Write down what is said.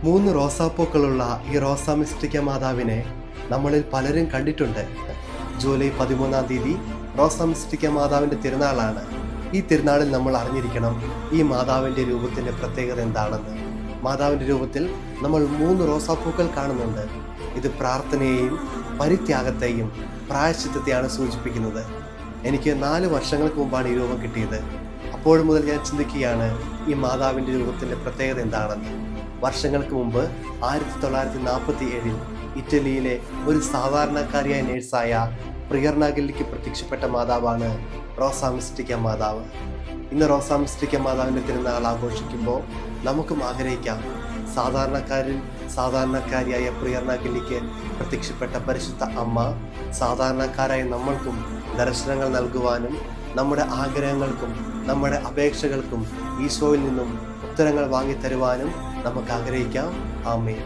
3 റോസാപ്പൂക്കളുള്ള ഈ റോസാ മിസ്റ്റിക്ക മാതാവിനെ നമ്മളിൽ പലരും കണ്ടിട്ടുണ്ട്. ജൂലൈ 13-ാം തീയതി റോസാ മിസ്റ്റിക്ക മാതാവിൻ്റെ തിരുനാളാണ്. ഈ തിരുനാളിൽ നമ്മൾ അറിഞ്ഞിരിക്കണം ഈ മാതാവിൻ്റെ രൂപത്തിൻ്റെ പ്രത്യേകത എന്താണെന്ന്. മാതാവിൻ്റെ രൂപത്തിൽ നമ്മൾ 3 റോസാപ്പൂക്കൾ കാണുന്നുണ്ട്. ഇത് പ്രാർത്ഥനയെയും പരിത്യാഗത്തെയും പ്രായശ്ചിത്തത്തെയാണ് സൂചിപ്പിക്കുന്നത്. എനിക്ക് 4 വർഷങ്ങൾക്ക് മുമ്പാണ് ഈ രൂപം കിട്ടിയത്. അപ്പോൾ മുതൽ ഞാൻ ചിന്തിക്കുകയാണ് ഈ മാതാവിൻ്റെ രൂപത്തിൻ്റെ പ്രത്യേകത എന്താണെന്ന്. വർഷങ്ങൾക്ക് മുമ്പ് 1947 ഇറ്റലിയിലെ ഒരു സാധാരണക്കാരിയായ നേഴ്സായ പ്രിയർണ ഗല്ലിക്ക് പ്രത്യക്ഷപ്പെട്ട മാതാവാണ് റോസാ മിസ്റ്റിക്ക മാതാവ്. ഇന്ന് റോസാ മിസ്റ്റിക്ക മാതാവിൻ്റെ തിരുനാൾ ആഘോഷിക്കുമ്പോൾ നമുക്കും ആഗ്രഹിക്കാം സാധാരണക്കാരിയായ പ്രിയർണ ഗല്ലിക്ക് പ്രത്യക്ഷപ്പെട്ട പരിശുദ്ധ അമ്മ സാധാരണക്കാരായ നമ്മൾക്കും ദർശനങ്ങൾ നൽകുവാനും നമ്മുടെ ആഗ്രഹങ്ങൾക്കും നമ്മുടെ അപേക്ഷകൾക്കും ഈശോയിൽ നിന്നും ഉത്തരങ്ങൾ വാങ്ങിത്തരുവാനും നമുക്ക് ആഗ്രഹിക്കാം. ആമേൻ.